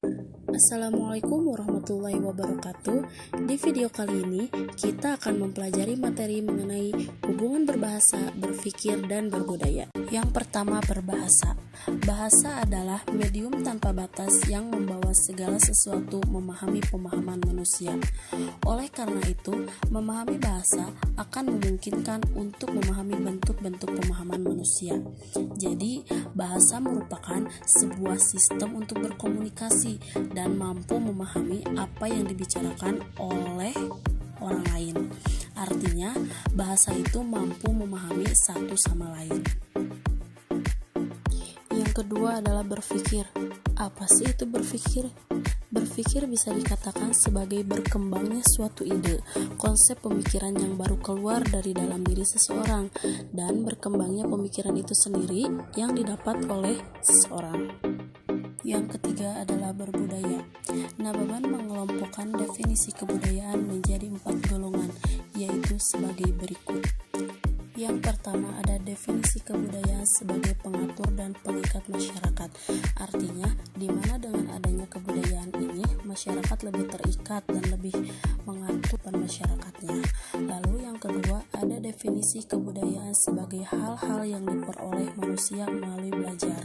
Assalamualaikum warahmatullahi wabarakatuh. Di video kali ini kita akan mempelajari materi mengenai hubungan berbahasa, berpikir, dan berbudaya. Yang pertama, berbahasa. Bahasa adalah medium tanpa batas yang membawa segala sesuatu memahami pemahaman manusia. Oleh karena itu, memahami bahasa akan memungkinkan untuk memahami bentuk-bentuk pemahaman manusia. Jadi, bahasa merupakan sebuah sistem untuk berkomunikasi dan mampu memahami apa yang dibicarakan oleh orang lain. Artinya, bahasa itu mampu memahami satu sama lain. Yang kedua adalah berpikir. Apa sih itu berpikir? Berpikir bisa dikatakan sebagai berkembangnya suatu ide, konsep pemikiran yang baru keluar dari dalam diri seseorang, dan berkembangnya pemikiran itu sendiri yang didapat oleh seseorang. Yang ketiga adalah berbudaya. Nababan mengelompokkan definisi kebudayaan menjadi 4 golongan, yaitu sebagai berikut. Yang pertama ada definisi kebudayaan sebagai pengatur dan pengikat masyarakat. Artinya, di mana dengan adanya kebudayaan ini, masyarakat lebih terikat dan lebih mengatur masyarakatnya. Lalu yang kedua ada definisi kebudayaan sebagai hal-hal yang diperoleh manusia melalui belajar.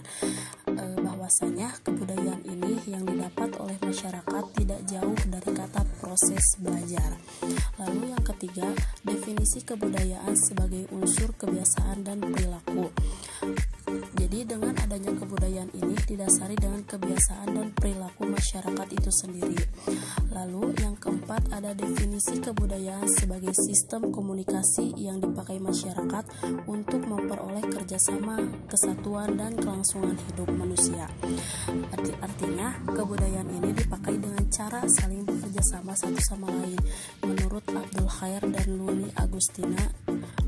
Bahwasanya kebudayaan ini yang didapat oleh masyarakat tidak jauh dari kata proses belajar. Lalu yang ketiga, definisi kebudayaan sebagai unsur kebiasaan dan perilaku. Jadi dengan adanya kebudayaan ini didasari dengan kebiasaan dan perilaku masyarakat itu sendiri. Lalu yang keempat ada definisi kebudayaan sebagai sistem komunikasi yang dipakai masyarakat untuk memperoleh kerjasama, kesatuan, dan kelangsungan hidup manusia. Artinya kebudayaan ini dipakai dengan cara saling bekerja sama satu sama lain. Menurut Abdul Khair dan Luni Agustina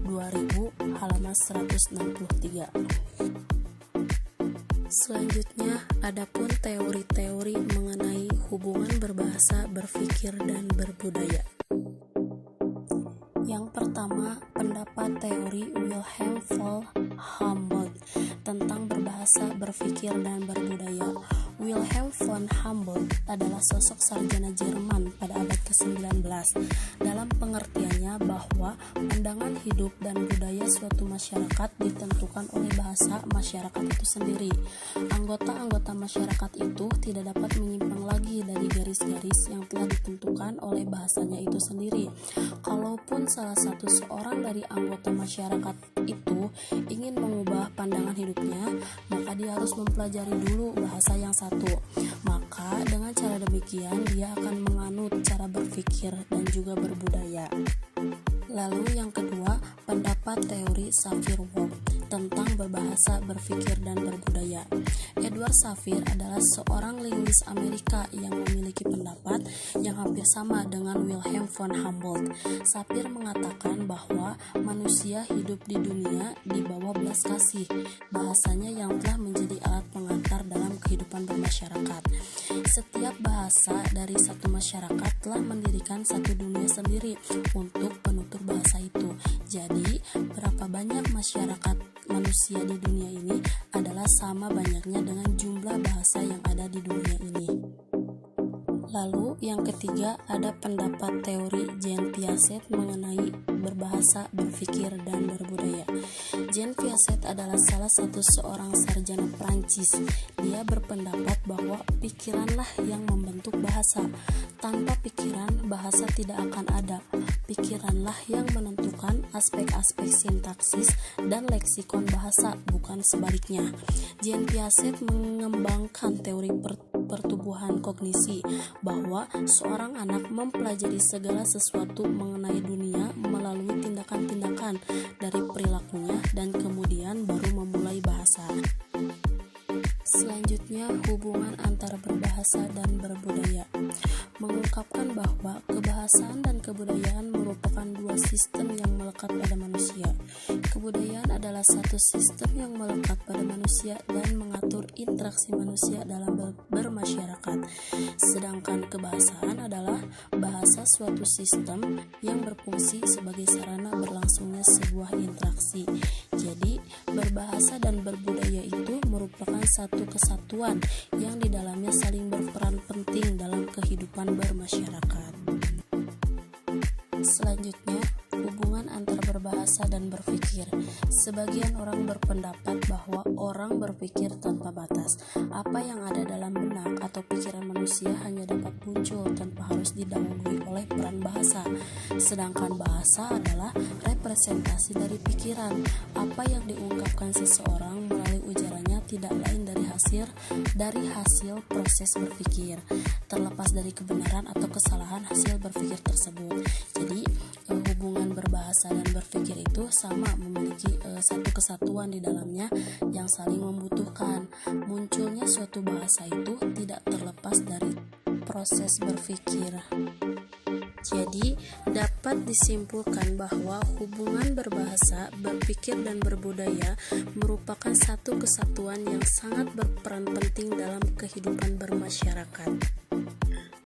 2000 halaman 163. Selanjutnya, adapun teori-teori mengenai hubungan berbahasa, berpikir, dan berbudaya. Yang pertama, pendapat teori Wilhelm von Humboldt tentang berbahasa, berpikir, dan berbudaya. Wilhelm von Humboldt adalah sosok sarjana Jerman pada abad ke-19 dalam pengertiannya bahwa pandangan hidup dan budaya suatu masyarakat ditentukan oleh bahasa masyarakat itu sendiri. Anggota-anggota masyarakat itu tidak dapat menyimpang lagi dari garis-garis yang telah ditentukan oleh bahasanya itu sendiri. Kalaupun salah satu seorang dari anggota masyarakat itu ingin mengubah pandangan hidupnya, maka dia harus mempelajari dulu bahasa yang satu. Maka dengan cara demikian dia akan menganut cara berpikir dan juga berbudaya. Lalu yang kedua, pendapat teori Sapir-Whorf tentang berbahasa, berpikir, dan berbudaya. Edward Sapir adalah seorang linguis Amerika yang memiliki pendapat yang hampir sama dengan Wilhelm von Humboldt. Sapir mengatakan bahwa manusia hidup di dunia di bawah belas kasih, bahasanya yang telah menjadi alat pengantar dalam kehidupan bermasyarakat. Setiap bahasa dari satu masyarakat telah mendirikan satu dunia sendiri untuk penutur bahasa itu. Jadi, berapa banyak masyarakat manusia di dunia ini adalah sama banyaknya dengan jumlah bahasa yang ada di dunia ini. Lalu yang ketiga ada pendapat teori Jean Piaget mengenai berbahasa, berpikir, dan berbudaya. Jean Piaget adalah salah satu seorang sarjana Prancis. Dia berpendapat bahwa pikiranlah yang membentuk bahasa. Tanpa pikiran, bahasa tidak akan ada. Pikiranlah yang menentukan aspek-aspek sintaksis dan leksikon bahasa, bukan sebaliknya. Jean Piaget mengembangkan teori pertumbuhan kognisi bahwa seorang anak mempelajari segala sesuatu mengenai dunia melalui tindakan-tindakan dari perilakunya dan kemudian baru memulai bahasa. Selanjutnya, hubungan antara berbahasa dan berbudaya. Mengungkapkan bahwa kebahasaan dan kebudayaan merupakan dua sistem yang melekat pada manusia. Kebudayaan adalah satu sistem yang melekat pada manusia dan mengatur interaksi manusia dalam bermasyarakat. Sedangkan kebahasaan adalah bahasa suatu sistem yang berfungsi sebagai sarana berlangsungnya sebuah interaksi. Jadi, berbahasa dan berbudaya itu merupakan satu kesatuan yang di dalamnya saling berperan penting dalam kehidupan bermasyarakat. Selanjutnya, hubungan antar berbahasa dan berpikir. Sebagian orang berpendapat bahwa orang berpikir tanpa batas. Apa yang ada dalam benak atau pikiran manusia hanya dapat muncul tanpa harus didahului oleh peran bahasa. Sedangkan bahasa adalah representasi dari pikiran. Apa yang diungkapkan seseorang melalui ujarannya tidak lain dari hasil proses berpikir, terlepas dari kebenaran atau kesalahan hasil berpikir tersebut. Jadi hubungan berbahasa dan berpikir itu sama, memiliki satu kesatuan di dalamnya yang saling membutuhkan. Munculnya suatu bahasa itu tidak terlepas dari proses berpikir. Jadi, dapat disimpulkan bahwa hubungan berbahasa, berpikir, dan berbudaya merupakan satu kesatuan yang sangat berperan penting dalam kehidupan bermasyarakat.